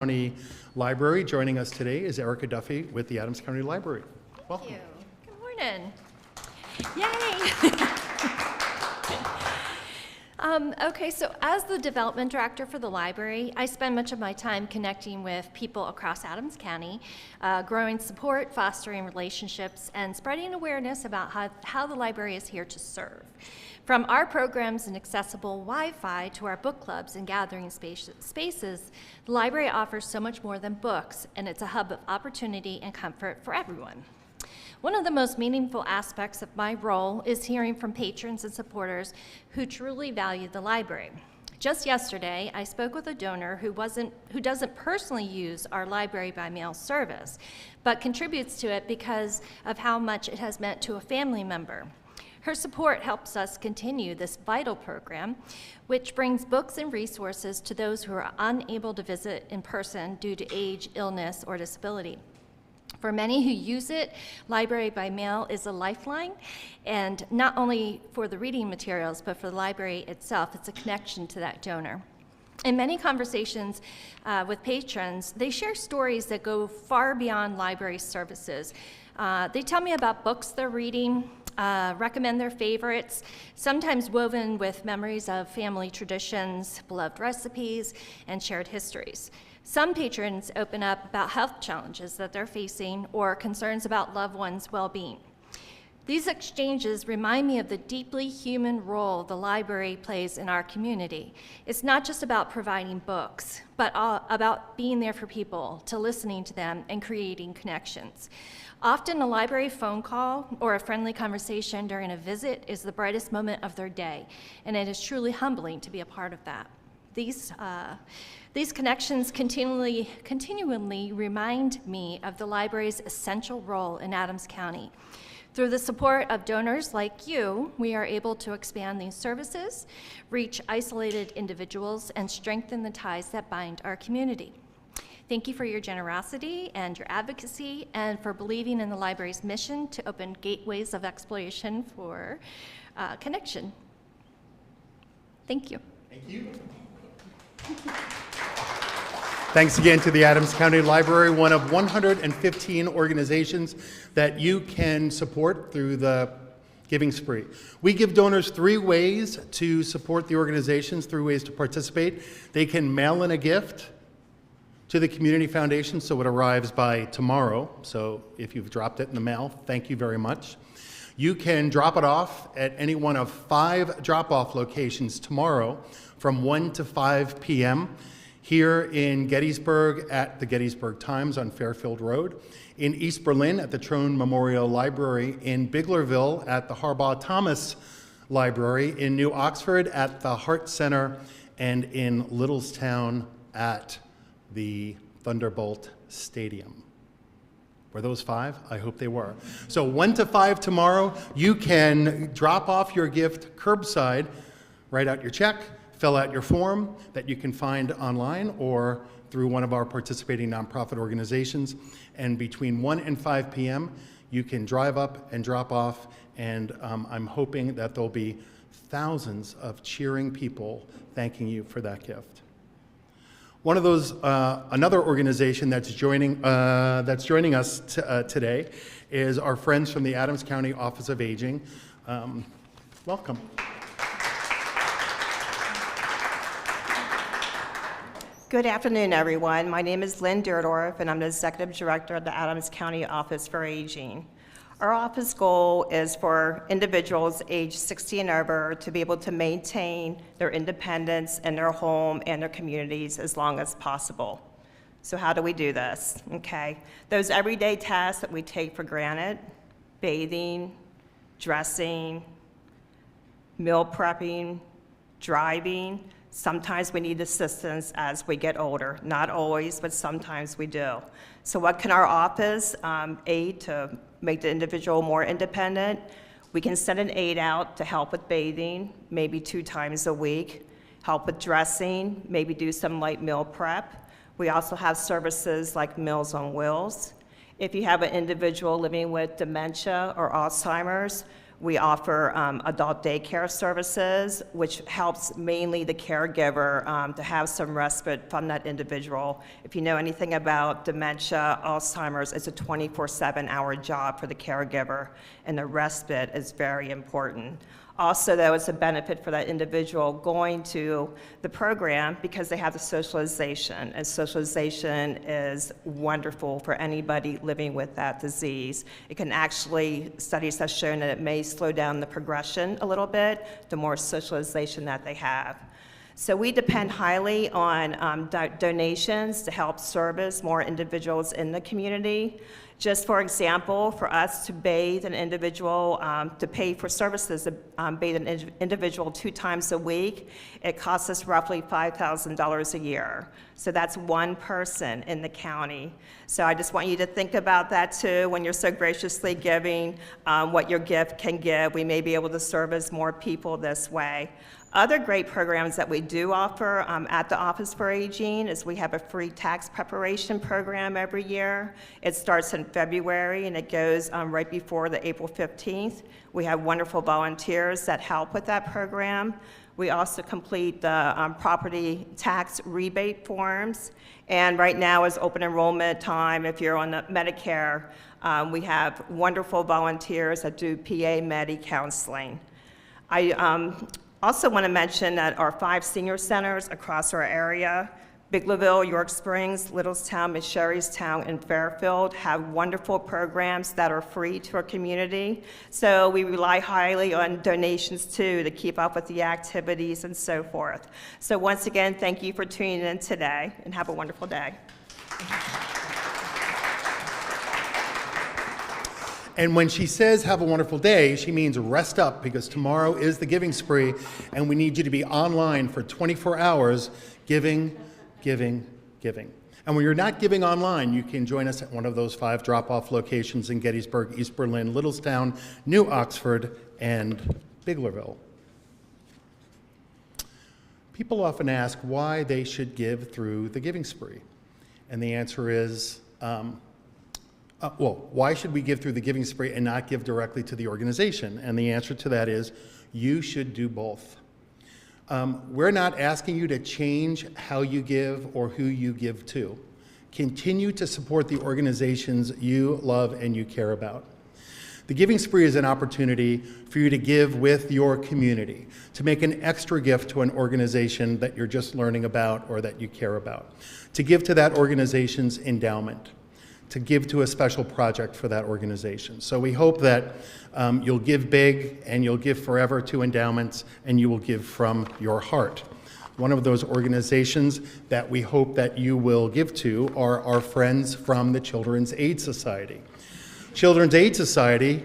County Library. Joining us today is Erica Duffy with the Adams County Library. Welcome. Thank you. Good morning. Yay! Okay, so as the development director for the library, I spend much of my time connecting with people across Adams County, growing support, fostering relationships, and spreading awareness about how the library is here to serve. From our programs and accessible Wi-Fi to our book clubs and gathering spaces, the library offers so much more than books, and it's a hub of opportunity and comfort for everyone. One of the most meaningful aspects of my role is hearing from patrons and supporters who truly value the library. Just yesterday, I spoke with a donor who doesn't personally use our library by mail service, but contributes to it because of how much it has meant to a family member. Her support helps us continue this vital program, which brings books and resources to those who are unable to visit in person due to age, illness, or disability. For many who use it, library by mail is a lifeline, and not only for the reading materials, but for the library itself, it's a connection to that donor. In many conversations with patrons, they share stories that go far beyond library services. They tell me about books they're reading, recommend their favorites, sometimes woven with memories of family traditions, beloved recipes, and shared histories. Some patrons open up about health challenges that they're facing or concerns about loved ones' well-being. These exchanges remind me of the deeply human role the library plays in our community. It's not just about providing books, but about being there for people, to listening to them and creating connections. Often a library phone call or a friendly conversation during a visit is the brightest moment of their day, and it is truly humbling to be a part of that. These connections continually remind me of the library's essential role in Adams County. Through the support of donors like you, we are able to expand these services, reach isolated individuals, and strengthen the ties that bind our community. Thank you for your generosity and your advocacy, and for believing in the library's mission to open gateways of exploration for connection. Thank you. Thank you. Thanks again to the Adams County Library, one of 115 organizations that you can support through the Giving Spree. We give donors 3 ways to support the organizations, 3 ways to participate. They can mail in a gift to the Community Foundation so it arrives by tomorrow. So if you've dropped it in the mail, thank you very much. You can drop it off at any one of 5 drop-off locations tomorrow from 1 to 5 p.m. here in Gettysburg at the Gettysburg Times on Fairfield Road, in East Berlin at the Trone Memorial Library, in Biglerville at the Harbaugh Thomas Library, in New Oxford at the Hart Center, and in Littlestown at the Thunderbolt Stadium. Were those 5? I hope they were. So 1 to 5 tomorrow. You can drop off your gift curbside, write out your check, fill out your form that you can find online or through one of our participating nonprofit organizations. And between 1 and 5 p.m., you can drive up and drop off. And I'm hoping that there'll be thousands of cheering people thanking you for that gift. One of those, another organization that's joining us today is our friends from the Adams County Office of Aging. Welcome. Good afternoon, everyone. My name is Lynn Dierdorf, and I'm the Executive Director of the Adams County Office for Aging. Our office goal is for individuals age 60 and over to be able to maintain their independence in their home and their communities as long as possible. So how do we do this? Okay, those everyday tasks that we take for granted, bathing, dressing, meal prepping, driving, sometimes we need assistance as we get older. Not always, but sometimes we do. So what can our office aid to make the individual more independent? We can send an aide out to help with bathing, maybe 2 times a week, help with dressing, maybe do some light meal prep. We also have services like Meals on Wheels. If you have an individual living with dementia or Alzheimer's, We offer adult daycare services, which helps mainly the caregiver to have some respite from that individual. If you know anything about dementia, Alzheimer's, it's a 24/7 hour job for the caregiver, and the respite is very important. Also, though, it's a benefit for that individual going to the program because they have the socialization, and socialization is wonderful for anybody living with that disease. It can actually, studies have shown that it may slow down the progression a little bit, the more socialization that they have. So we depend highly on donations to help service more individuals in the community. Just for example, for us to bathe an individual, to pay for services to bathe an individual 2 times a week, it costs us roughly $5,000 a year. So that's one person in the county. So I just want you to think about that too when you're so graciously giving what your gift can give. We may be able to service more people this way. Other great programs that we do offer at the Office for Aging is we have a free tax preparation program every year. It starts in February and it goes right before the April 15th. We have wonderful volunteers that help with that program. We also complete the property tax rebate forms. And right now is open enrollment time. If you're on the Medicare, we have wonderful volunteers that do PA Medi counseling. I also want to mention that our 5 senior centers across our area, Biglerville, York Springs, Littlestown, Miss Sherrystown, and Fairfield, have wonderful programs that are free to our community. So we rely highly on donations too to keep up with the activities and so forth. So once again, thank you for tuning in today and have a wonderful day. And when she says have a wonderful day, she means rest up, because tomorrow is the giving spree and we need you to be online for 24 hours giving, giving, giving. And when you're not giving online, you can join us at one of those 5 drop-off locations in Gettysburg, East Berlin, Littlestown, New Oxford, and Biglerville. People often ask why they should give through the giving spree. And the answer is, why should we give through the giving spree and not give directly to the organization? And the answer to that is, you should do both. We're not asking you to change how you give or who you give to. Continue to support the organizations you love and you care about. The giving spree is an opportunity for you to give with your community, to make an extra gift to an organization that you're just learning about or that you care about, to give to that organization's endowment, to give to a special project for that organization. So we hope that you'll give big and you'll give forever to endowments, and you will give from your heart. One of those organizations that we hope that you will give to are our friends from the Children's Aid Society. Children's Aid Society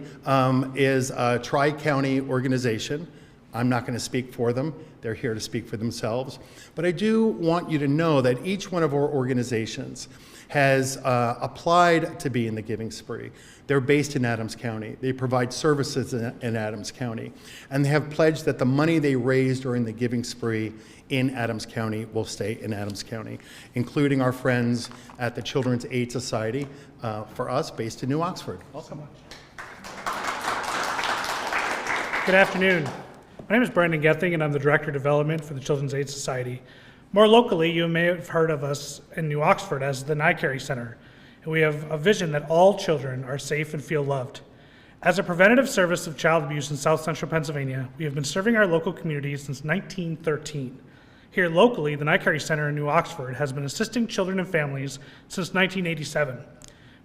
is a tri-county organization. I'm not going to speak for them. They're here to speak for themselves. But I do want you to know that each one of our organizations has applied to be in the giving spree. They're based in Adams County. They provide services in Adams County. And they have pledged that the money they raise during the giving spree in Adams County will stay in Adams County, including our friends at the Children's Aid Society, for us, based in New Oxford. Welcome. Good afternoon. My name is Brandon Gething, and I'm the Director of Development for the Children's Aid Society. More locally, you may have heard of us in New Oxford as the NICARE Center, and we have a vision that all children are safe and feel loved. As a preventative service of child abuse in South Central Pennsylvania, we have been serving our local community since 1913. Here locally, the NICARE Center in New Oxford has been assisting children and families since 1987,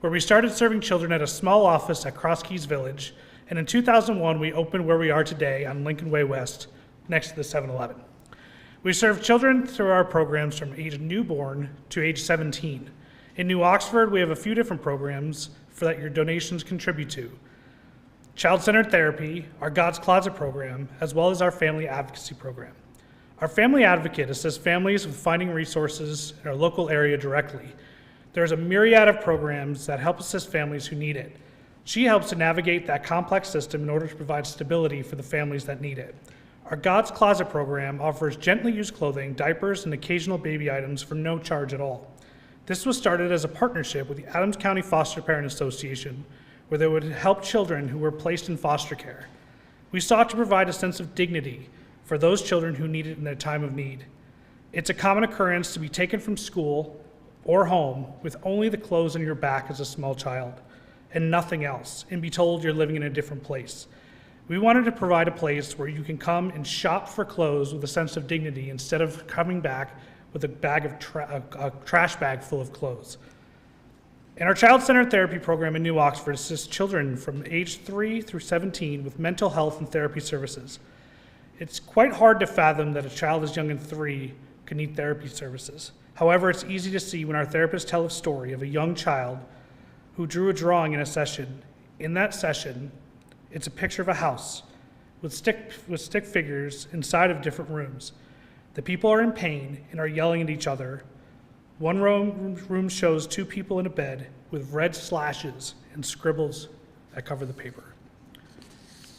where we started serving children at a small office at Cross Keys Village, and in 2001, we opened where we are today on Lincoln Way West, next to the 7-Eleven. We serve children through our programs from age newborn to age 17. In New Oxford, we have a few different programs that your donations contribute to. Child-centered therapy, our God's Closet program, as well as our family advocacy program. Our family advocate assists families with finding resources in our local area directly. There's a myriad of programs that help assist families who need it. She helps to navigate that complex system in order to provide stability for the families that need it. Our God's Closet program offers gently used clothing, diapers, and occasional baby items for no charge at all. This was started as a partnership with the Adams County Foster Parent Association, where they would help children who were placed in foster care. We sought to provide a sense of dignity for those children who need it in their time of need. It's a common occurrence to be taken from school or home with only the clothes on your back as a small child and nothing else, and be told you're living in a different place. We wanted to provide a place where you can come and shop for clothes with a sense of dignity instead of coming back with a trash bag full of clothes. And our child-centered therapy program in New Oxford assists children from age 3 through 17 with mental health and therapy services. It's quite hard to fathom that a child as young as 3 could need therapy services. However, it's easy to see when our therapists tell a story of a young child who drew a drawing in a session. In that session, it's a picture of a house with stick figures inside of different rooms. The people are in pain and are yelling at each other. One room shows 2 people in a bed with red slashes and scribbles that cover the paper.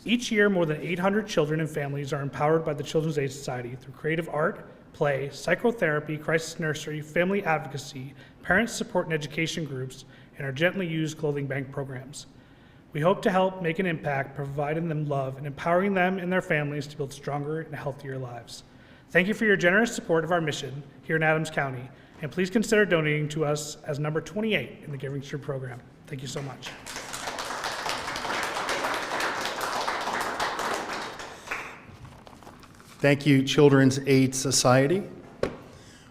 Each year, more than 800 children and families are empowered by the Children's Aid Society through creative art, play, psychotherapy, crisis nursery, family advocacy, parent support and education groups, and our gently used clothing bank programs. We hope to help make an impact, providing them love and empowering them and their families to build stronger and healthier lives. Thank you for your generous support of our mission here in Adams County, and please consider donating to us as number 28 in the Giving Spring program. Thank you so much. Thank you, Children's Aid Society,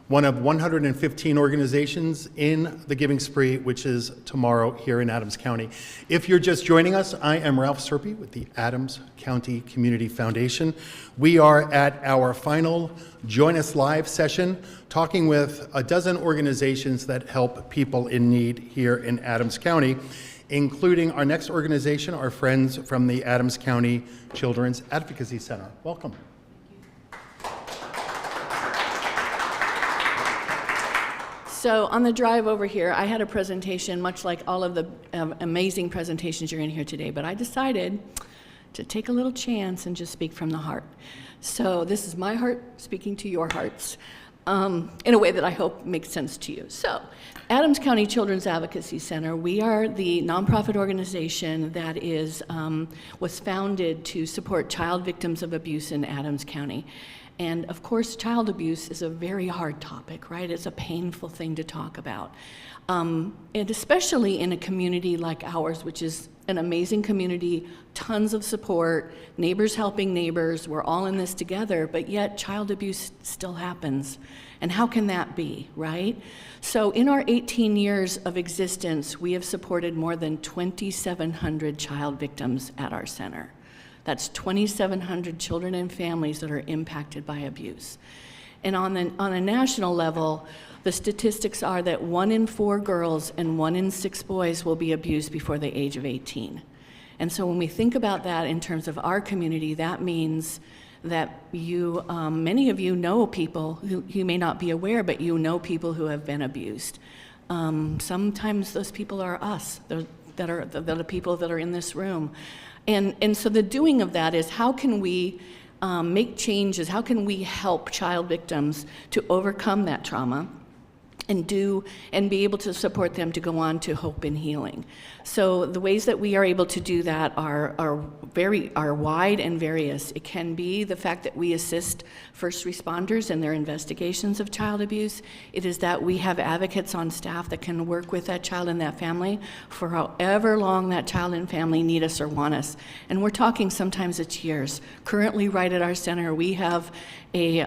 one of 115 organizations in the Giving Spree, which is tomorrow here in Adams County. If you're just joining us, I am Ralph Serpy with the Adams County Community Foundation. We are at our final Join Us Live session, talking with a dozen organizations that help people in need here in Adams County, including our next organization, our friends from the Adams County Children's Advocacy Center. Welcome. So on the drive over here, I had a presentation, much like all of the amazing presentations you're going to hear today, but I decided to take a little chance and just speak from the heart. So this is my heart speaking to your hearts in a way that I hope makes sense to you. So Adams County Children's Advocacy Center, we are the nonprofit organization that was founded to support child victims of abuse in Adams County. And of course, child abuse is a very hard topic, right? It's a painful thing to talk about. And especially in a community like ours, which is an amazing community, tons of support, neighbors helping neighbors, we're all in this together, but yet child abuse still happens. And how can that be, right? So in our 18 years of existence, we have supported more than 2,700 child victims at our center. That's 2,700 children and families that are impacted by abuse. And on a national level, the statistics are that 1 in 4 girls and 1 in 6 boys will be abused before the age of 18. And so when we think about that in terms of our community, that means that many of you know people who you may not be aware, but you know people who have been abused. Sometimes those people are us, that are the people that are in this room. And so the doing of that is, how can we make changes? How can we help child victims to overcome that trauma and be able to support them to go on to hope and healing? So the ways that we are able to do that are wide and various. It can be the fact that we assist first responders in their investigations of child abuse. It is that we have advocates on staff that can work with that child and that family for however long that child and family need us or want us. And we're talking sometimes it's years. Currently, right at our center, we have a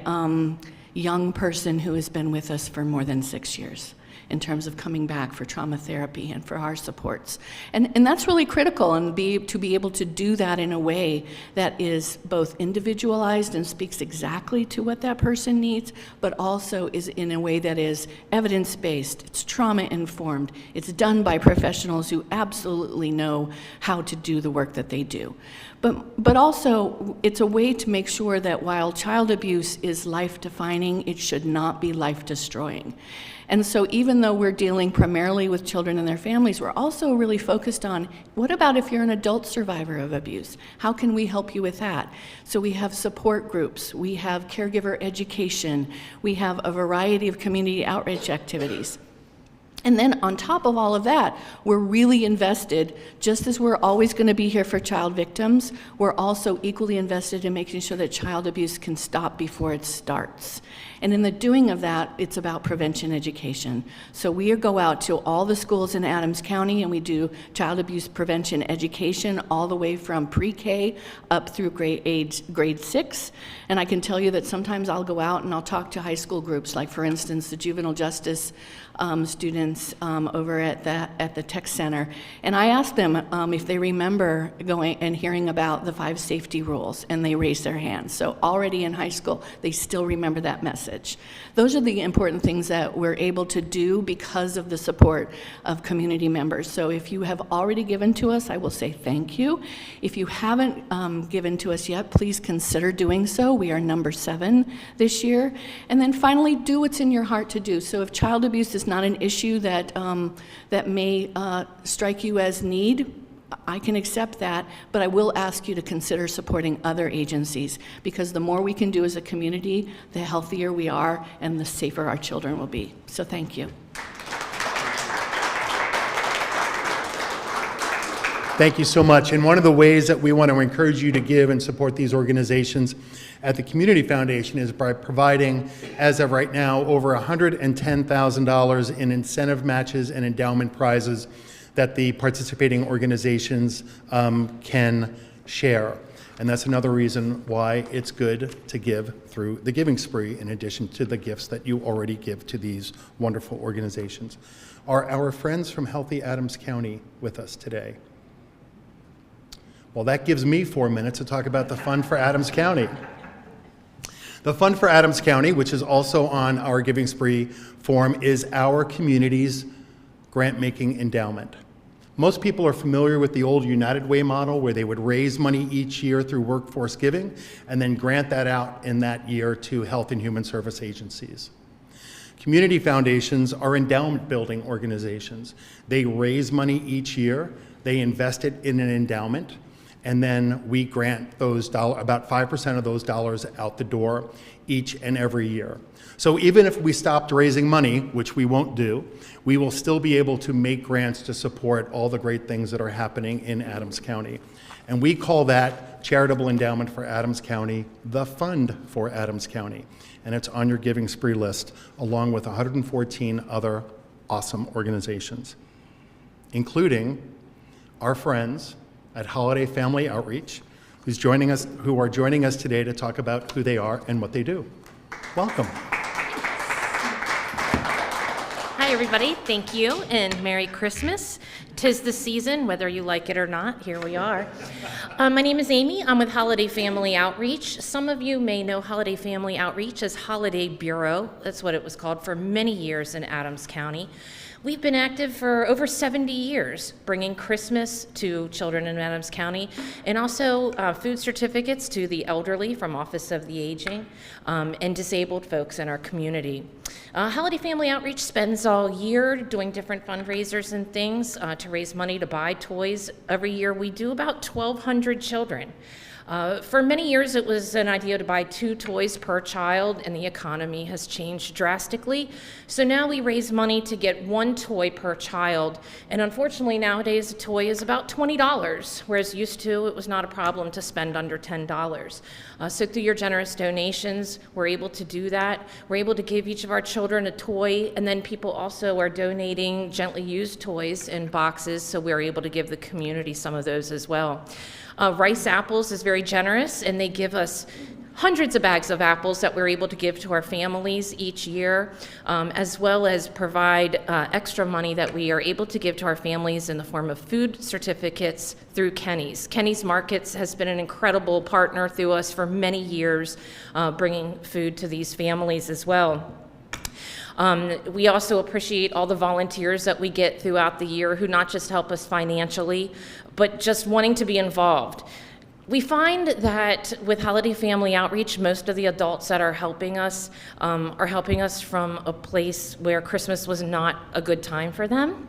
young person who has been with us for more than 6 years in terms of coming back for trauma therapy and for our supports. And that's really critical, and to be able to do that in a way that is both individualized and speaks exactly to what that person needs, but also is in a way that is evidence-based, it's trauma-informed, it's done by professionals who absolutely know how to do the work that they do. But also, it's a way to make sure that while child abuse is life-defining, it should not be life-destroying. And so even though we're dealing primarily with children and their families, we're also really focused on, what about if you're an adult survivor of abuse? How can we help you with that? So we have support groups, we have caregiver education, we have a variety of community outreach activities. And then on top of all of that, we're really invested, just as we're always going to be here for child victims, we're also equally invested in making sure that child abuse can stop before it starts. And in the doing of that, it's about prevention education. So we go out to all the schools in Adams County and we do child abuse prevention education all the way from pre-K up through grade 6. And I can tell you that sometimes I'll go out and I'll talk to high school groups, like for instance, the juvenile justice students over at the tech center, and I asked them if they remember going and hearing about the 5 safety rules, and they raised their hands. So already in high school, they still remember that message. Those are the important things that we're able to do because of the support of community members. So if you have already given to us, I will say thank you. If you haven't given to us yet, please consider doing so. We are number 7 this year. And then finally, do what's in your heart to do. So if child abuse is not an issue that may strike you as need, I can accept that, but I will ask you to consider supporting other agencies, because the more we can do as a community, the healthier we are and the safer our children will be. So thank you. Thank you so much. And one of the ways that we want to encourage you to give and support these organizations at the Community Foundation is by providing, as of right now, over $110,000 in incentive matches and endowment prizes that the participating organizations can share. And that's another reason why it's good to give through the Giving Spree, in addition to the gifts that you already give to these wonderful organizations. Are our friends from Healthy Adams County with us today? Well, that gives me 4 minutes to talk about the Fund for Adams County. The Fund for Adams County, which is also on our Giving Spree form, is our community's grant-making endowment. Most people are familiar with the old United Way model, where they would raise money each year through workforce giving and then grant that out in that year to health and human service agencies. Community foundations are endowment building organizations. They raise money each year, they invest it in an endowment, and then we grant those about 5% of those dollars out the door each and every year. So even if we stopped raising money, which we won't do, we will still be able to make grants to support all the great things that are happening in Adams County. And we call that Charitable Endowment for Adams County, the Fund for Adams County. And it's on your Giving Spree list, along with 114 other awesome organizations, including our friends at Holiday Family Outreach, who are joining us today to talk about who they are and what they do. Welcome. Hi, everybody. Thank you, and Merry Christmas. 'Tis the season, whether you like it or not. Here we are. My name is Amy. I'm with Holiday Family Outreach. Some of you may know Holiday Family Outreach as Holiday Bureau. That's what it was called for many years in Adams County. We've been active for over 70 years, bringing Christmas to children in Adams County, and also food certificates to the elderly from Office of the Aging, and disabled folks in our community. Holiday Family Outreach spends all year doing different fundraisers and things to raise money to buy toys. Every year we do about 1,200 children. For many years, it was an idea to buy 2 toys per child, and the economy has changed drastically. So now we raise money to get 1 toy per child, and unfortunately nowadays a toy is about $20, whereas used to it was not a problem to spend under $10. So through your generous donations, we're able to do that. We're able to give each of our children a toy, and then people also are donating gently used toys in boxes, so we're able to give the community some of those as well. Rice Apples is very generous, and they give us hundreds of bags of apples that we're able to give to our families each year, as well as provide extra money that we are able to give to our families in the form of food certificates through Kenny's. Kenny's Markets has been an incredible partner through us for many years, bringing food to these families as well. We also appreciate all the volunteers that we get throughout the year who not just help us financially, but just wanting to be involved. We find that with Holiday Family Outreach, most of the adults that are helping us from a place where Christmas was not a good time for them.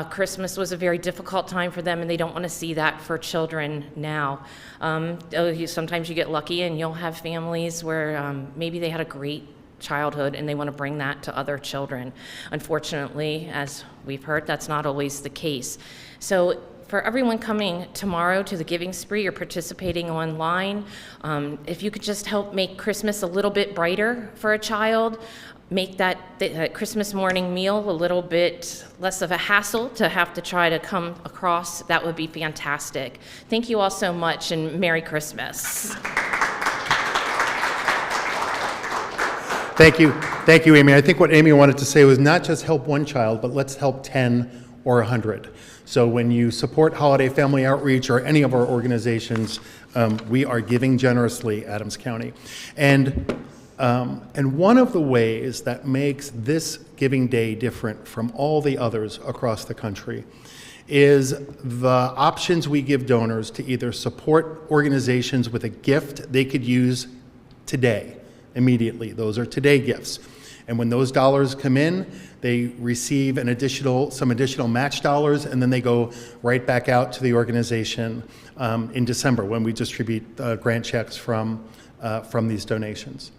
Christmas was a very difficult time for them, and they don't want to see that for children now. Sometimes you get lucky and you'll have families where maybe they had a great childhood and they want to bring that to other children. Unfortunately, as we've heard, that's not always the case. So for everyone coming tomorrow to the Giving Spree or participating online, if you could just help make Christmas a little bit brighter for a child, make that Christmas morning meal a little bit less of a hassle to have to try to come across, that would be fantastic. Thank you all so much, and Merry Christmas. Thank you, Amy. I think what Amy wanted to say was not just help one child, but let's help 10 or 100. So when you support Holiday Family Outreach or any of our organizations, we are giving generously, Adams County. And one of the ways that makes this Giving Day different from all the others across the country is the options we give donors to either support organizations with a gift they could use today, immediately. Those are today gifts. And when those dollars come in, they receive some additional match dollars, and then they go right back out to the organization in December when we distribute grant checks from these donations.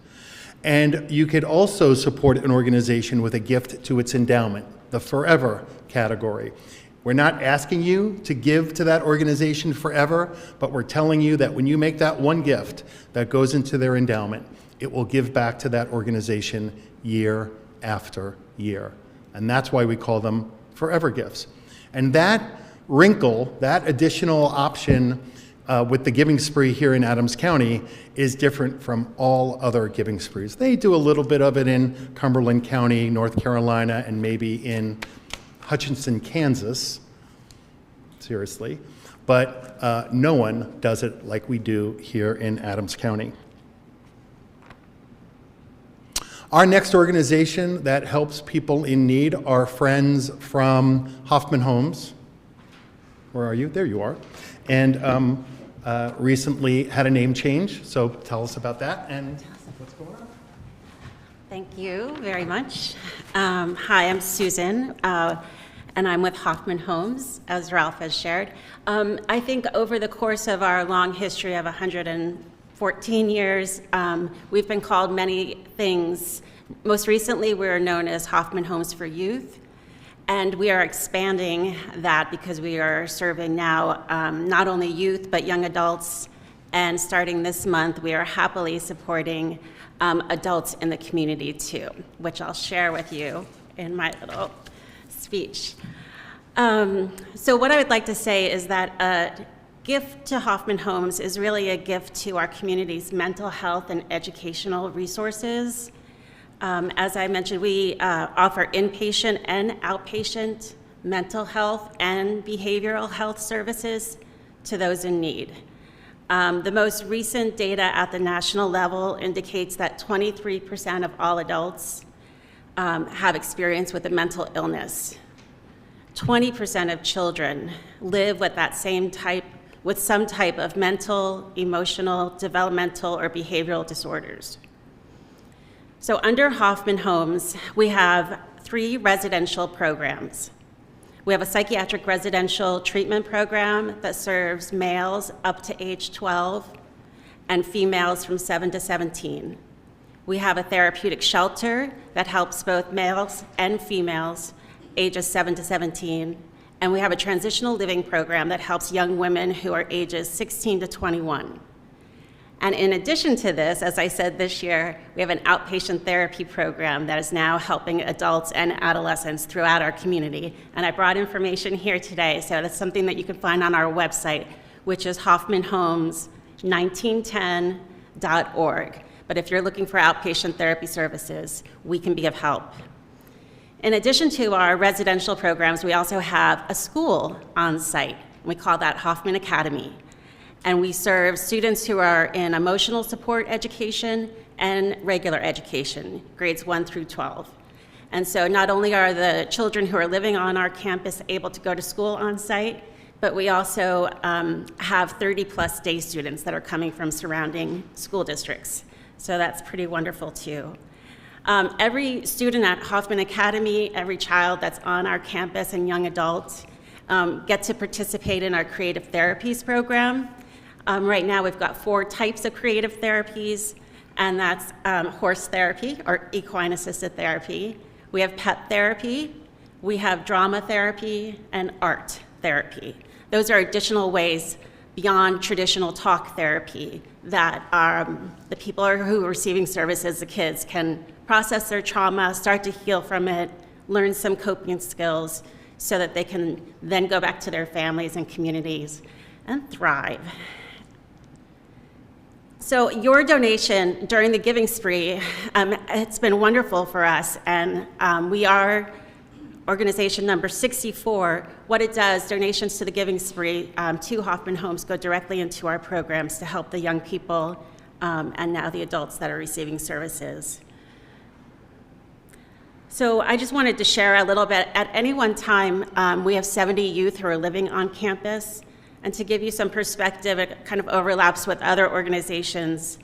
And you could also support an organization with a gift to its endowment, the Forever category. We're not asking you to give to that organization forever, but we're telling you that when you make that one gift that goes into their endowment, it will give back to that organization year after year. And that's why we call them Forever Gifts. And that wrinkle, that additional option with the Giving Spree here in Adams County is different from all other Giving Sprees. They do a little bit of it in Cumberland County, North Carolina, and maybe in Hutchinson, Kansas, seriously. But no one does it like we do here in Adams County. Our next organization that helps people in need are friends from Hoffman Homes. Where are you? There you are. And recently had a name change, so tell us about that and what's going on. Thank you very much. Hi, I'm Susan, and I'm with Hoffman Homes, as Ralph has shared. I think over the course of our long history of 114 years, we've been called many things. Most recently, we're known as Hoffman Homes for Youth, and we are expanding that because we are serving now not only youth, but young adults, and starting this month, we are happily supporting adults in the community too, which I'll share with you in my little speech. So what I would like to say is that a gift to Hoffman Homes is really a gift to our community's mental health and educational resources. As I mentioned, we offer inpatient and outpatient mental health and behavioral health services to those in need. The most recent data at the national level indicates that 23% of all adults have experience with a mental illness. 20% of children live with some type of mental, emotional, developmental, or behavioral disorders. So under Hoffman Homes, we have 3 residential programs. We have a psychiatric residential treatment program that serves males up to age 12 and females from 7 to 17. We have a therapeutic shelter that helps both males and females ages 7 to 17. And we have a transitional living program that helps young women who are ages 16 to 21. And in addition to this, as I said this year, we have an outpatient therapy program that is now helping adults and adolescents throughout our community. And I brought information here today, so that's something that you can find on our website, which is hoffmanhomes1910.org. But if you're looking for outpatient therapy services, we can be of help. In addition to our residential programs, we also have a school on site. We call that Hoffman Academy. And we serve students who are in emotional support education and regular education, grades 1 through 12. And so not only are the children who are living on our campus able to go to school on site, but we also have 30-plus day students that are coming from surrounding school districts. So that's pretty wonderful too. Every student at Hoffman Academy, every child that's on our campus and young adults get to participate in our creative therapies program. Right now we've got 4 types of creative therapies, and that's horse therapy or equine-assisted therapy. We have pet therapy, we have drama therapy, and art therapy. Those are additional ways beyond traditional talk therapy that the people who are receiving services, the kids, can process their trauma, start to heal from it, learn some coping skills so that they can then go back to their families and communities and thrive. So your donation during the Giving Spree, it's been wonderful for us, and we are organization number 64. What it does, donations to the Giving Spree to Hoffman Homes go directly into our programs to help the young people and now the adults that are receiving services. So I just wanted to share a little bit. At any one time, we have 70 youth who are living on campus. And to give you some perspective, it kind of overlaps with other organizations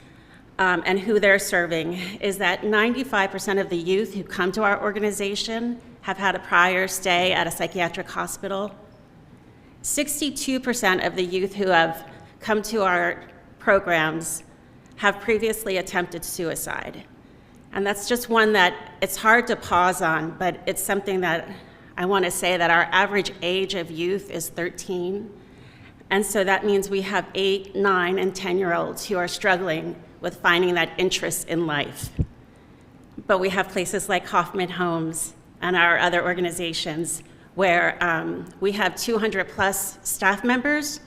and who they're serving, is that 95% of the youth who come to our organization have had a prior stay at a psychiatric hospital. 62% of the youth who have come to our programs have previously attempted suicide. And that's just one that it's hard to pause on, but it's something that I want to say that our average age of youth is 13. And so that means we have 8, 9, and 10-year-olds who are struggling with finding that interest in life. But we have places like Hoffman Homes and our other organizations where we have 200 plus staff members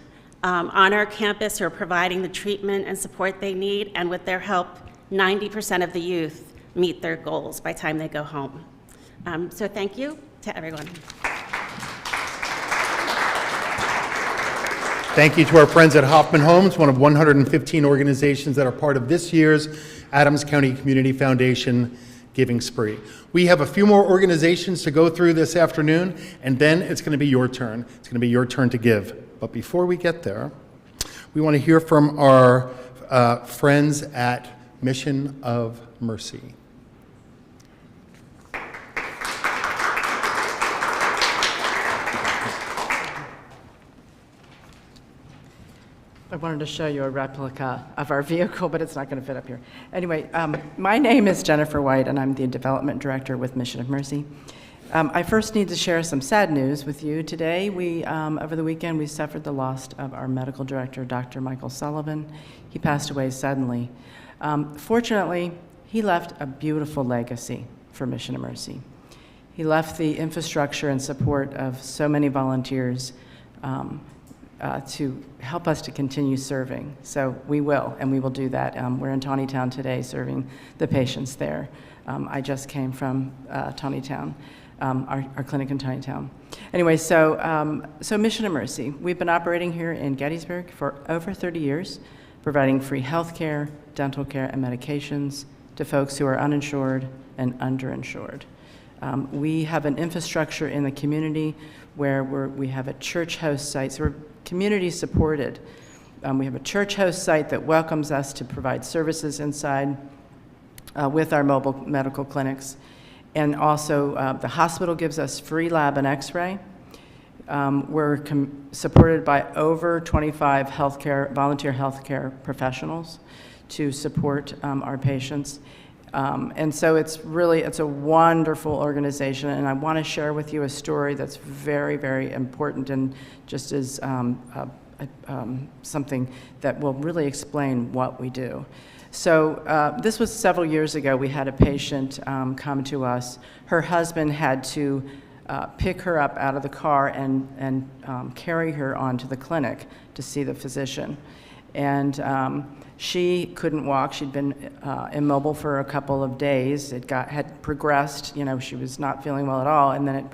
on our campus who are providing the treatment and support they need, and with their help, 90% of the youth meet their goals by the time they go home. So thank you to everyone. Thank you to our friends at Hoffman Homes, one of 115 organizations that are part of this year's Adams County Community Foundation Giving Spree. We have a few more organizations to go through this afternoon, and then it's going to be your turn. It's going to be your turn to give. But before we get there, we want to hear from our friends at Mission of Mercy. I wanted to show you a replica of our vehicle, but it's not going to fit up here. Anyway, my name is Jennifer White, and I'm the Development Director with Mission of Mercy. I first need to share some sad news with you today. Over the weekend, we suffered the loss of our medical director, Dr. Michael Sullivan. He passed away suddenly. Fortunately, he left a beautiful legacy for Mission of Mercy. He left the infrastructure and support of so many volunteers to help us to continue serving. So we will, and we will do that. We're in Tawnytown today serving the patients there. I just came from Tawnytown, our clinic in Tawnytown. Anyway, so Mission of Mercy, we've been operating here in Gettysburg for over 30 years, providing free health care, dental care, and medications to folks who are uninsured and underinsured. We have an infrastructure in the community where we have a church host site, so we're community supported. We have a church host site that welcomes us to provide services inside with our mobile medical clinics. And also the hospital gives us free lab and x-ray. We're supported by over 25 volunteer healthcare professionals to support our patients. And so it's a wonderful organization, and I want to share with you a story that's very, very important and just is something that will really explain what we do. So this was several years ago. We had a patient come to us. Her husband had to pick her up out of the car and carry her onto the clinic to see the physician. And she couldn't walk. She'd been immobile for a couple of days. It had progressed. She was not feeling well at all, and then it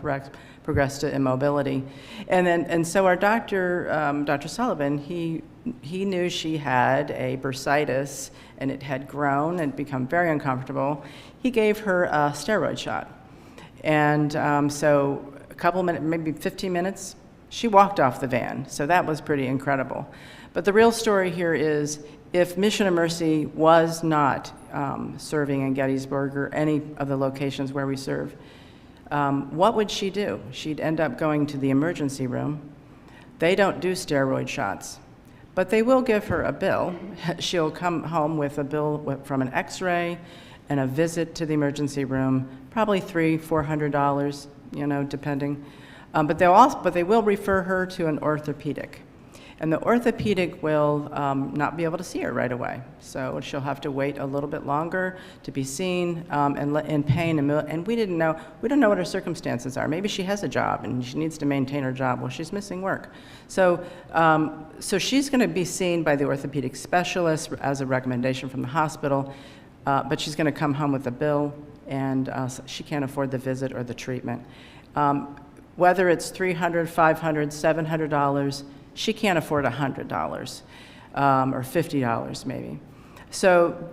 progressed to immobility. And so our doctor, Dr. Sullivan, he knew she had a bursitis, and it had grown and become very uncomfortable. He gave her a steroid shot. And so a couple minutes, maybe 15 minutes, she walked off the van. So that was pretty incredible. But the real story here is, if Mission of Mercy was not serving in Gettysburg or any of the locations where we serve, what would she do? She'd end up going to the emergency room. They don't do steroid shots, But they will give her a bill. She'll come home with a bill from an x-ray and a visit to the emergency room, probably $300–400, depending. But they will refer her to an orthopedic. And the orthopedic will not be able to see her right away. So she'll have to wait a little bit longer to be seen and in pain. And we don't know what her circumstances are. Maybe she has a job and she needs to maintain her job. Well, she's missing work. So she's going to be seen by the orthopedic specialist as a recommendation from the hospital, but she's going to come home with a bill, and she can't afford the visit or the treatment. Whether it's $300, $500, $700, she can't afford $100 or $50 maybe. So,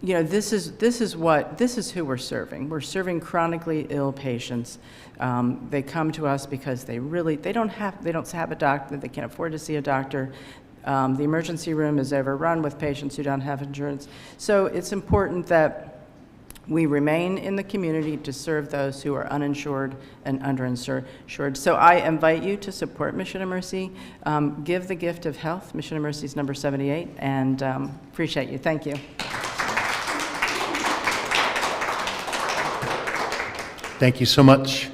this is who we're serving. We're serving chronically ill patients. They come to us because they don't have a doctor. They can't afford to see a doctor. The emergency room is overrun with patients who don't have insurance. So it's important that we remain in the community to serve those who are uninsured and underinsured. So I invite you to support Mission of Mercy. Give the gift of health. Mission of Mercy is number 78, and appreciate you. Thank you. Thank you so much.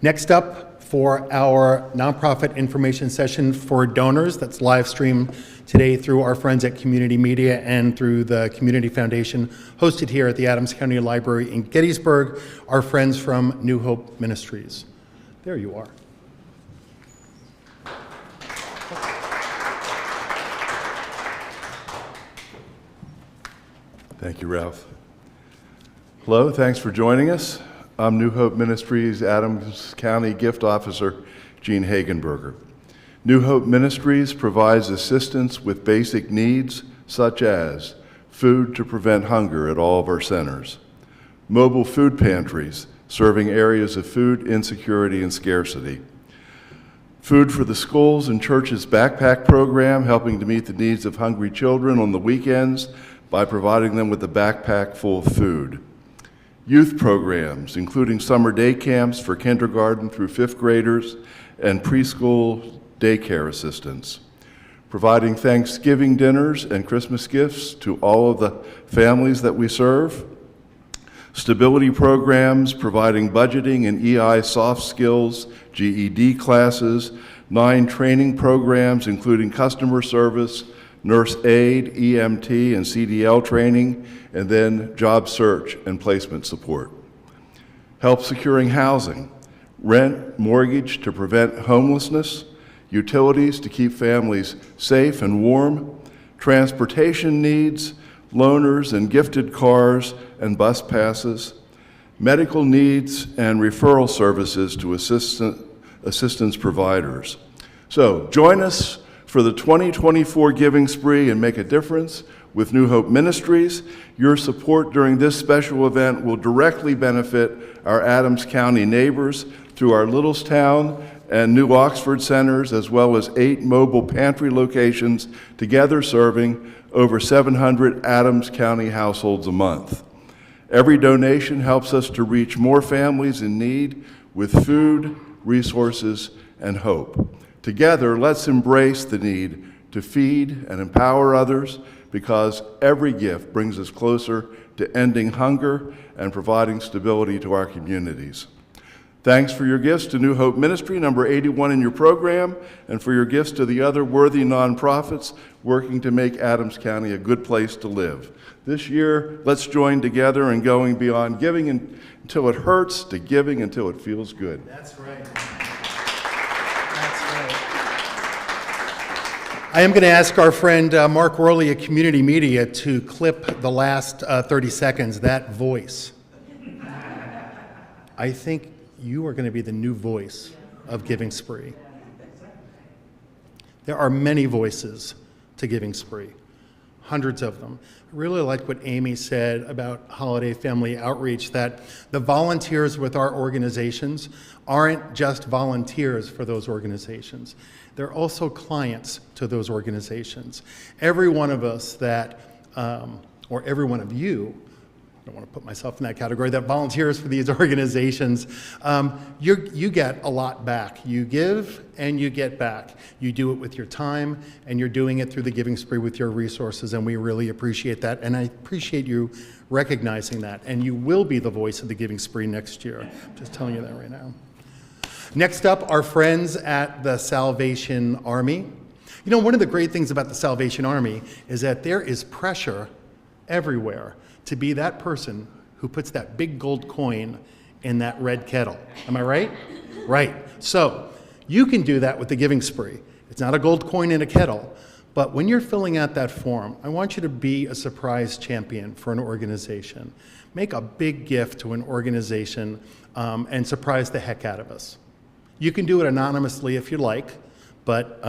Next up for our nonprofit information session for donors, that's live streamed today through our friends at Community Media and through the Community Foundation, hosted here at the Adams County Library in Gettysburg, our friends from New Hope Ministries. There you are. Thank you, Ralph. Hello, thanks for joining us. I'm New Hope Ministries Adams County Gift Officer Gene Hagenberger. New Hope Ministries provides assistance with basic needs such as food to prevent hunger at all of our centers, mobile food pantries serving areas of food insecurity and scarcity, food for the schools and churches backpack program helping to meet the needs of hungry children on the weekends by providing them with a backpack full of food, youth programs including summer day camps for kindergarten through 5th graders and preschool daycare assistance, providing Thanksgiving dinners and Christmas gifts to all of the families that we serve, stability programs providing budgeting and EI soft skills, GED classes, 9 training programs including customer service, nurse aid, EMT, and CDL training, and then job search and placement support. Help securing housing, rent, mortgage to prevent homelessness, utilities to keep families safe and warm, transportation needs, loaners and gifted cars and bus passes, medical needs, and referral services to assistance providers. So join us for the 2024 Giving Spree and make a difference with New Hope Ministries. Your support during this special event will directly benefit our Adams County neighbors through our Littlestown and New Oxford centers, as well as 8 mobile pantry locations, together serving over 700 Adams County households a month. Every donation helps us to reach more families in need with food, resources, and hope. Together, let's embrace the need to feed and empower others, because every gift brings us closer to ending hunger and providing stability to our communities. Thanks for your gifts to New Hope Ministry, number 81 in your program, and for your gifts to the other worthy nonprofits working to make Adams County a good place to live. This year, let's join together in going beyond giving until it hurts to giving until it feels good. That's right. I am going to ask our friend Mark Worley at Community Media to clip the last 30 seconds, that voice. I think you are going to be the new voice of Giving Spree. There are many voices to Giving Spree, hundreds of them. I really like what Amy said about holiday family outreach, that the volunteers with our organizations aren't just volunteers for those organizations. They're also clients to those organizations. Every one of us that, or every one of you don't want to put myself in that category, that volunteers for these organizations, you get a lot back. You give and you get back. You do it with your time, and you're doing it through the Giving Spree with your resources, and we really appreciate that. And I appreciate you recognizing that. And you will be the voice of the Giving Spree next year. I'm just telling you that right now. Next up, our friends at the Salvation Army. You know, one of the great things about the Salvation Army is that there is pressure everywhere to be that person who puts that big gold coin in that red kettle. Am I right? Right. So you can do that with the Giving Spree. It's not a gold coin in a kettle, but when you're filling out that form, I want you to be a surprise champion for an organization. Make a big gift to an organization and surprise the heck out of us. You can do it anonymously if you like, but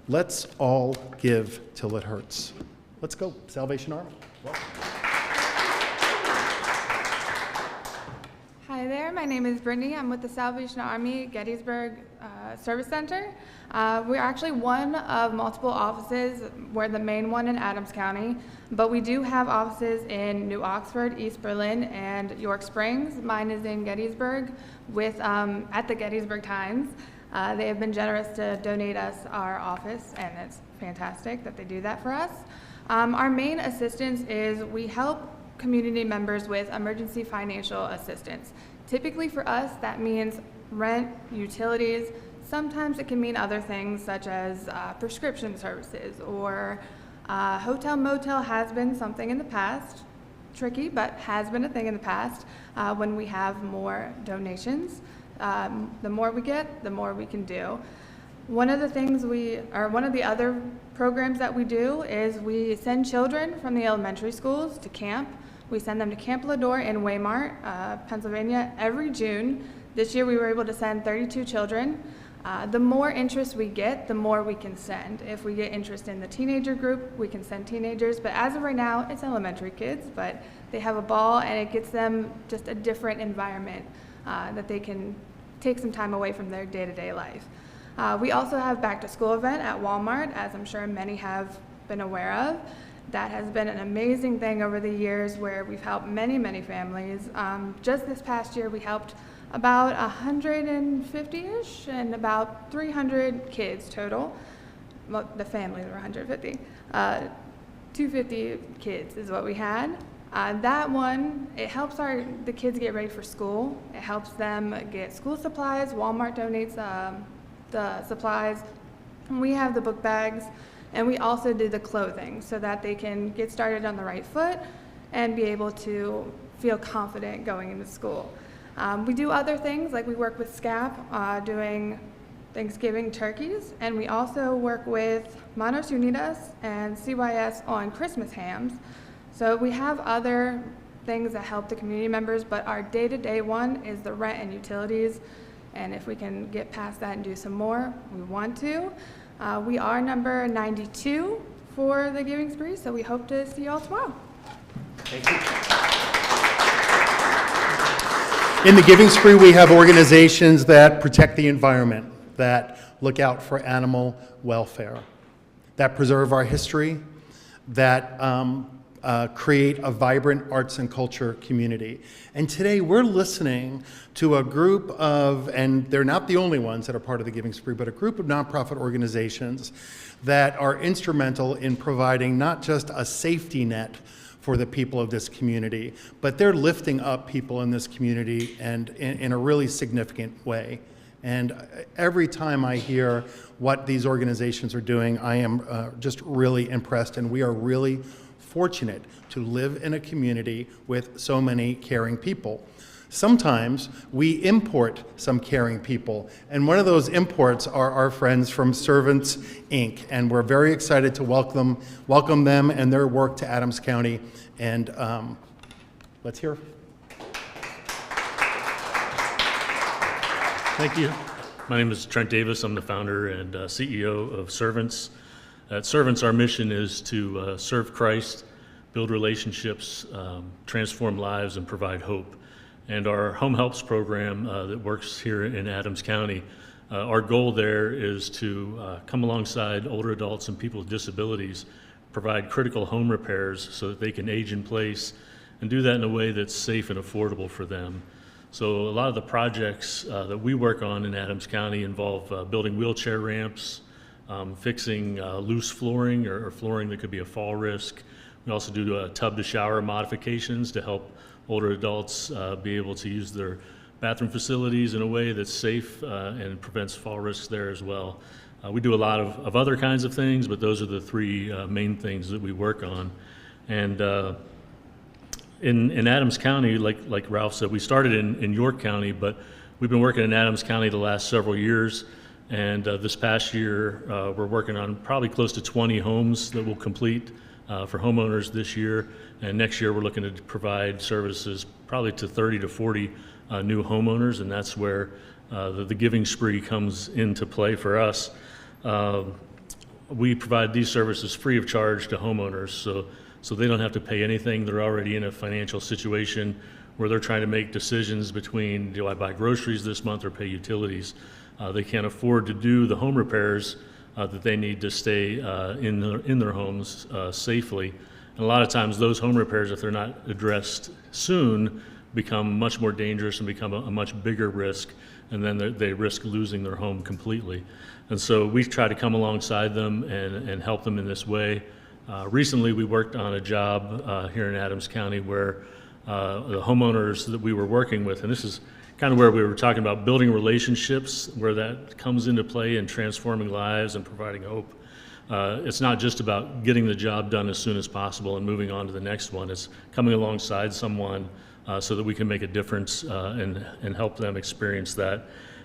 let's all give till it hurts. Let's go, Salvation Army. Hi there, my name is Brittany. I'm with the Salvation Army Gettysburg Service Center. We're actually one of multiple offices. We're the main one in Adams County, but we do have offices in New Oxford, East Berlin, and York Springs. Mine is in Gettysburg with at the Gettysburg Times. They have been generous to donate us our office, and it's fantastic that they do that for us. Our main assistance is we help community members with emergency financial assistance. Typically for us, that means rent, utilities. Sometimes it can mean other things such as prescription services or hotel motel has been something in the past. Tricky, but has been a thing in the past when we have more donations. The more we get, the more we can do. One of the other programs that we do is we send children from the elementary schools to camp. We send them to Camp Lador in Waymart, Pennsylvania, every June. This year we were able to send 32 children. The more interest we get, the more we can send. If we get interest in the teenager group, we can send teenagers, but as of right now, it's elementary kids, but they have a ball and it gets them just a different environment that they can take some time away from their day-to-day life. We also have back to school event at Walmart, as I'm sure many have been aware of. That has been an amazing thing over the years where we've helped many, many families. Just this past year, we helped about 150-ish and about 300 kids total. Well, the families were 150. 250 kids is what we had. That one, it helps the kids get ready for school. It helps them get school supplies. Walmart donates the supplies. And we have the book bags. And we also do the clothing so that they can get started on the right foot and be able to feel confident going into school. We do other things, like we work with SCCAP doing Thanksgiving turkeys, and we also work with Manos Unidas and CYS on Christmas hams. So we have other things that help the community members, but our day-to-day one is the rent and utilities, and if we can get past that and do some more, we want to. We are number 92 for the Giving Spree, so we hope to see you all tomorrow. Thank you. In the Giving Spree, we have organizations that protect the environment, that look out for animal welfare, that preserve our history, that create a vibrant arts and culture community. And today we're listening to a group of, and they're not the only ones that are part of the Giving Spree, but a group of nonprofit organizations that are instrumental in providing not just a safety net for the people of this community, but they're lifting up people in this community and in a really significant way. And every time I hear what these organizations are doing, I am just really impressed, and we are really fortunate to live in a community with so many caring people. Sometimes we import some caring people, and one of those imports are our friends from Servants, Inc., and we're very excited to welcome them and their work to Adams County, and let's hear. Thank you. My name is Trent Davis. I'm the founder and CEO of Servants. At Servants, our mission is to serve Christ, build relationships, transform lives, and provide hope. And our Home Helps program that works here in Adams County, our goal there is to come alongside older adults and people with disabilities, provide critical home repairs so that they can age in place and do that in a way that's safe and affordable for them. So a lot of the projects that we work on in Adams County involve building wheelchair ramps, fixing loose flooring or flooring that could be a fall risk. We also do tub to shower modifications to help older adults be able to use their bathroom facilities in a way that's safe and prevents fall risks there as well. We do a lot of other kinds of things, but those are the three main things that we work on. And in Adams County, like Ralph said, we started in York County, but we've been working in Adams County the last several years. And this past year, we're working on probably close to 20 homes that will complete for homeowners this year. And next year, we're looking to provide services probably to 30 to 40 new homeowners, and that's where the giving spree comes into play for us. We provide these services free of charge to homeowners, so they don't have to pay anything. They're already in a financial situation where they're trying to make decisions between, do I buy groceries this month or pay utilities? They can't afford to do the home repairs that they need to stay in their homes safely. And a lot of times those home repairs, if they're not addressed soon, become much more dangerous and become a much bigger risk, and then they risk losing their home completely. And so we try to come alongside them and help them in this way. Recently, we worked on a job here in Adams County where the homeowners that we were working with, and this is kind of where we were talking about building relationships, where that comes into play in transforming lives and providing hope. It's not just about getting the job done as soon as possible and moving on to the next one. It's coming alongside someone so that we can make a difference and help them experience that.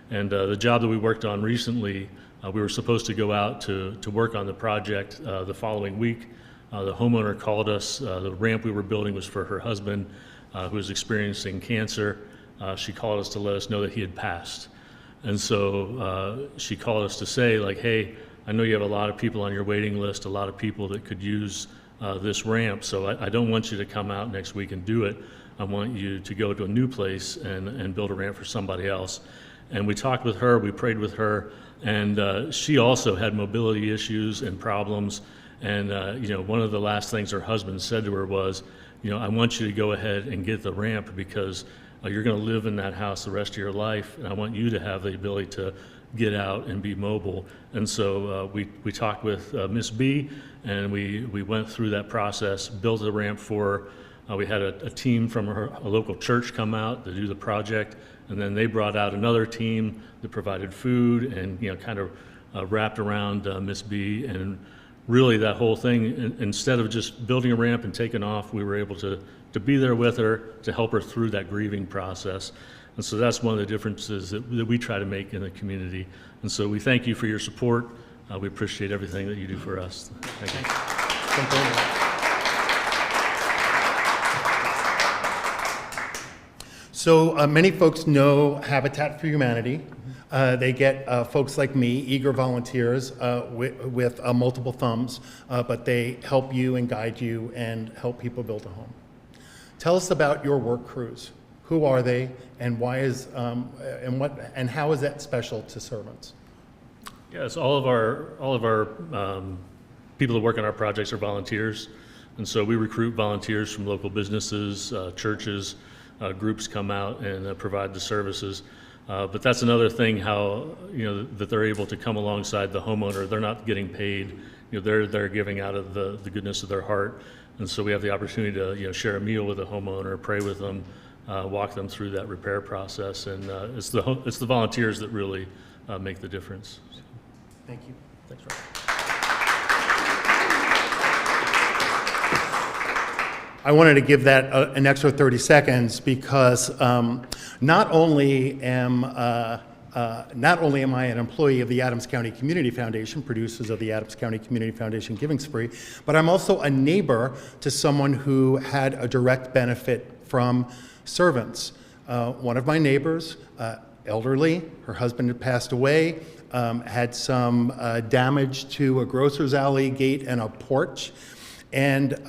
And the job that we worked on recently, we were supposed to go out to work on the project the following week. The homeowner called us. The ramp we were building was for her husband who was experiencing cancer. She called us to let us know that he had passed. And so she called us to say, like, hey, I know you have a lot of people on your waiting list, a lot of people that could use this ramp, so I don't want you to come out next week and do it. I want you to go to a new place and build a ramp for somebody else. And we talked with her, we prayed with her, and she also had mobility issues and problems. And one of the last things her husband said to her was, I want you to go ahead and get the ramp because you're going to live in that house the rest of your life, and I want you to have the ability to get out and be mobile. And so we talked with Miss B, and we went through that process, built a ramp for her. We had a team from a local church come out to do the project, and then they brought out another team that provided food and kind of wrapped around Miss B. And really that whole thing, instead of just building a ramp and taking off, we were able to be there with her to help her through that grieving process. And so that's one of the differences that we try to make in the community. And so we thank you for your support. We appreciate everything that you do for us. Thank you. So many folks know Habitat for Humanity. They get folks like me, eager volunteers with multiple thumbs, but they help you and guide you and help people build a home. Tell us about your work crews. Who are they, and why is and how is that special to servants? Yes, all of our people that work on our projects are volunteers, and so we recruit volunteers from local businesses, churches, groups come out and provide the services. But that's another thing, how that they're able to come alongside the homeowner. They're not getting paid. They're giving out of the goodness of their heart, and so we have the opportunity to share a meal with a homeowner, pray with them, walk them through that repair process, and it's the volunteers that really make the difference. Thank you. Thanks, Rob. I wanted to give that an extra 30 seconds because not only am I an employee of the Adams County Community Foundation, producers of the Adams County Community Foundation Giving Spree, but I'm also a neighbor to someone who had a direct benefit from servants. One of my neighbors, elderly, her husband had passed away, had some damage to a grocer's alley gate and a porch, and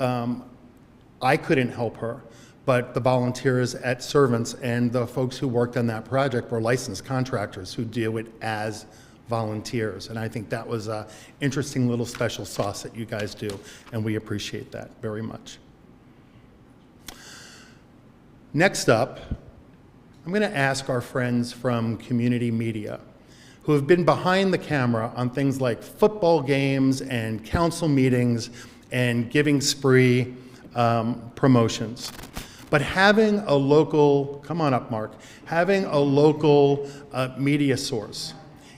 I couldn't help her, but the volunteers at Servants and the folks who worked on that project were licensed contractors who do it as volunteers. And I think that was an interesting little special sauce that you guys do, and we appreciate that very much. Next up, I'm going to ask our friends from community media who have been behind the camera on things like football games and council meetings and giving spree promotions. But having a local, come on up, Mark, having a local media source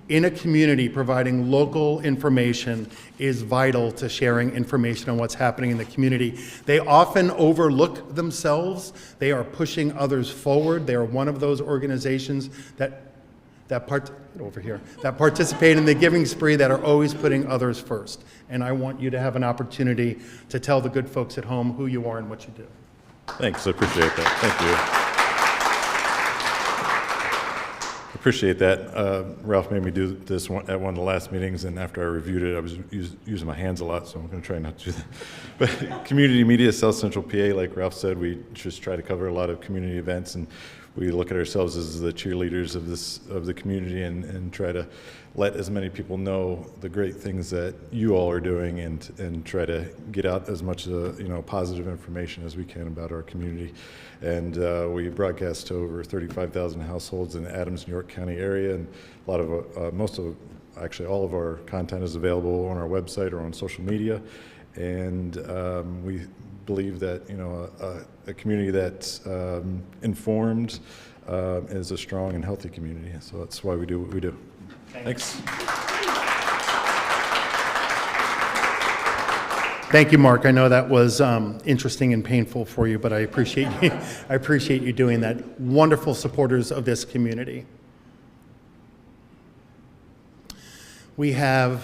in a community providing local information is vital to sharing information on what's happening in the community. They often overlook themselves. They are pushing others forward. They are one of those organizations that participate in the giving spree, that are always putting others first. And I want you to have an opportunity to tell the good folks at home who you are and what you do. Thanks, I appreciate that. Thank you. Appreciate that. Ralph made me do this at one of the last meetings, and after I reviewed it, I was using my hands a lot, so I'm going to try not to do that. But community media, South Central PA, like Ralph said, we just try to cover a lot of community events, and we look at ourselves as the cheerleaders of the community, and try to let as many people know the great things that you all are doing, and try to get out as much positive information as we can about our community. And we broadcast to over 35,000 households in the Adams, New York County area, and a lot of actually all of our content is available on our website or on social media. And we believe that a community that's informed is a strong and healthy community. So that's why we do what we do. Thanks. Thank you, Mark. I know that was interesting and painful for you, but I appreciate you. I appreciate you doing that. Wonderful supporters of this community. We have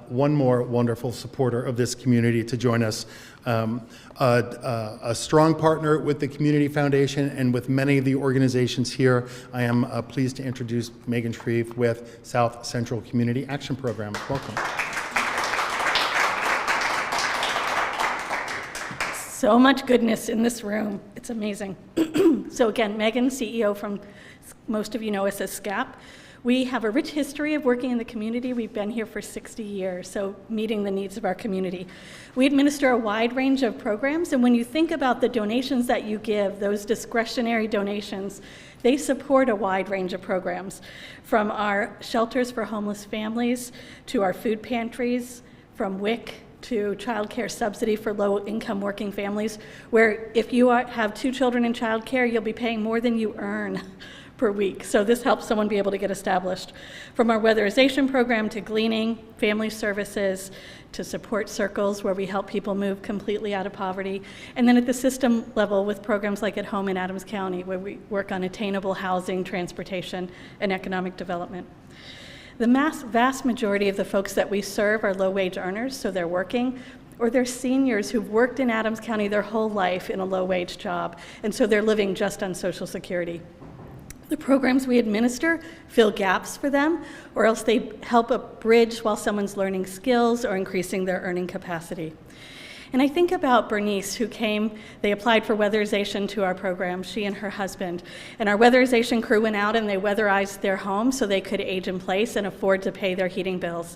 one more wonderful supporter of this community to join us. A strong partner with the Community Foundation and with many of the organizations here. I am pleased to introduce Megan Shreve with South Central Community Action Program. Welcome. So much goodness in this room. It's amazing. So again, Megan, CEO from, most of you know us as SCCAP. We have a rich history of working in the community. We've been here for 60 years, so meeting the needs of our community. We administer a wide range of programs, and when you think about the donations that you give, those discretionary donations, they support a wide range of programs, from our shelters for homeless families to our food pantries, from WIC to child care subsidy for low-income working families, where if you have 2 children in child care, you'll be paying more than you earn per week. So this helps someone be able to get established. From our weatherization program to gleaning, family services, to support circles where we help people move completely out of poverty. And then at the system level with programs like at home in Adams County, where we work on attainable housing, transportation, and economic development. The vast majority of the folks that we serve are low-wage earners, so they're working, or they're seniors who've worked in Adams County their whole life in a low-wage job, and so they're living just on Social Security. The programs we administer fill gaps for them, or else they help a bridge while someone's learning skills or increasing their earning capacity. And I think about Bernice, who came, they applied for weatherization to our program, she and her husband. And our weatherization crew went out and they weatherized their home so they could age in place and afford to pay their heating bills.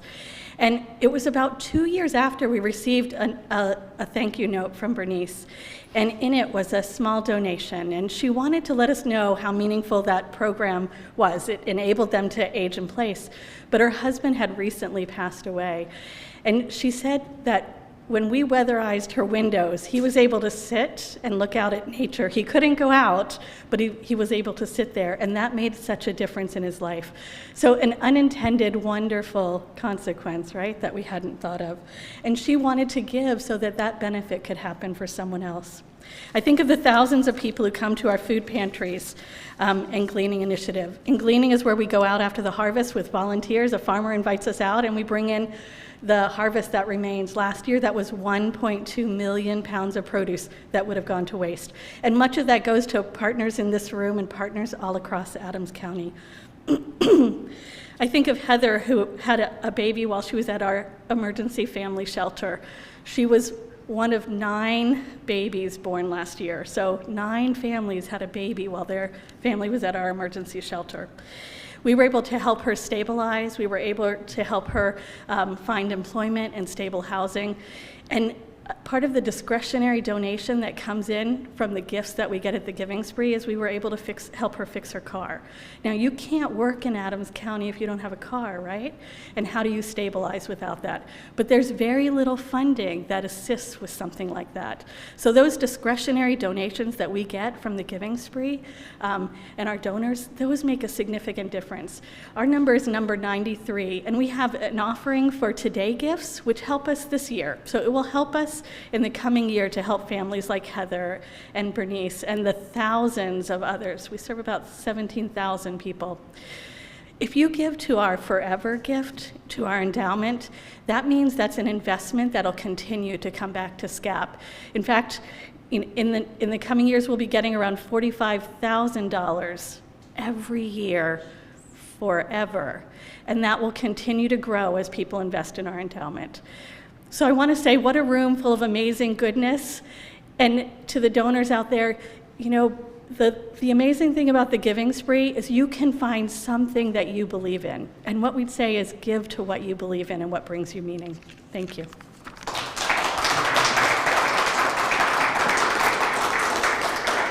And it was about 2 years after we received a thank you note from Bernice. And in it was a small donation. And she wanted to let us know how meaningful that program was. It enabled them to age in place. But her husband had recently passed away. And she said that when we weatherized her windows, he was able to sit and look out at nature. He couldn't go out, but he was able to sit there, and that made such a difference in his life. So an unintended, wonderful consequence, right, that we hadn't thought of. And she wanted to give so that that benefit could happen for someone else. I think of the thousands of people who come to our food pantries and gleaning initiative. And gleaning is where we go out after the harvest with volunteers. A farmer invites us out, and we bring in the harvest that remains. Last year, that was 1.2 million pounds of produce that would have gone to waste. And much of that goes to partners in this room and partners all across Adams County. I think of Heather, who had a baby while she was at our emergency family shelter. She was one of 9 babies born last year. So 9 families had a baby while their family was at our emergency shelter. We were able to help her stabilize. We were able to help her find employment and stable housing. And Part of the discretionary donation that comes in from the gifts that we get at the Giving Spree is we were able to help her fix her car. Now, you can't work in Adams County if you don't have a car, right? And how do you stabilize without that? But there's very little funding that assists with something like that. So those discretionary donations that we get from the Giving Spree and our donors, those make a significant difference. Our number is number 93, and we have an offering for Today Gifts, which help us this year. So it will help us in the coming year to help families like Heather and Bernice and the thousands of others. We serve about 17,000 people. If you give to our forever gift, to our endowment, that means that's an investment that'll continue to come back to SCCAP. In fact, in the coming years, we'll be getting around $45,000 every year forever. And that will continue to grow as people invest in our endowment. So I want to say, what a room full of amazing goodness. And to the donors out there, you know, the amazing thing about the Giving Spree is you can find something that you believe in. And what we'd say is give to what you believe in and what brings you meaning. Thank you.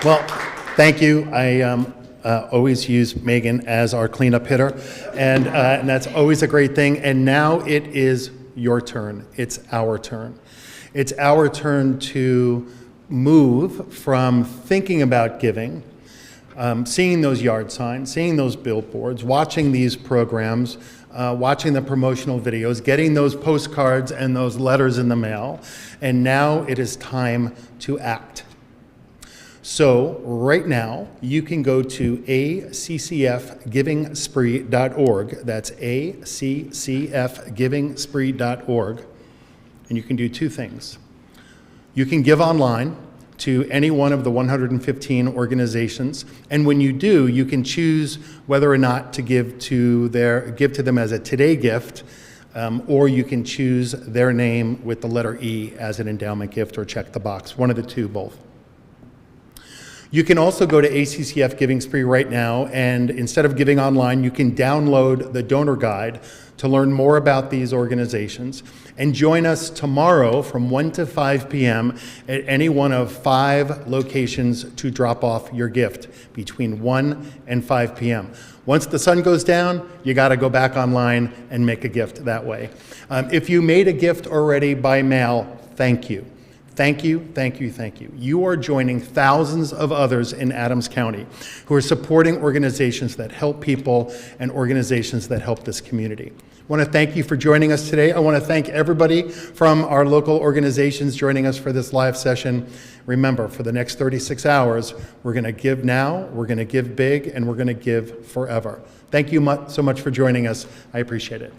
Well, thank you. I always use Megan as our cleanup hitter, and that's always a great thing. And now it is your turn. It's our turn. It's our turn to move from thinking about giving, seeing those yard signs, seeing those billboards, watching these programs, watching the promotional videos, getting those postcards and those letters in the mail, and now it is time to act. So right now, you can go to accfgivingspree.org. That's accfgivingspree.org. And you can do two things. You can give online to any one of the 115 organizations. And when you do, you can choose whether or not to give to them as a Today gift, or you can choose their name with the letter E as an endowment gift, or check the box, one of the two, both. You can also go to ACCF Giving Spree right now, and instead of giving online, you can download the donor guide to learn more about these organizations. And join us tomorrow from 1 to 5 p.m. at any one of 5 locations to drop off your gift between 1 and 5 p.m. Once the sun goes down, you got to go back online and make a gift that way. If you made a gift already by mail, thank you. Thank you, thank you, thank you. You are joining thousands of others in Adams County who are supporting organizations that help people and organizations that help this community. I want to thank you for joining us today. I want to thank everybody from our local organizations joining us for this live session. Remember, for the next 36 hours, we're going to give now, we're going to give big, and we're going to give forever. Thank you so much for joining us. I appreciate it.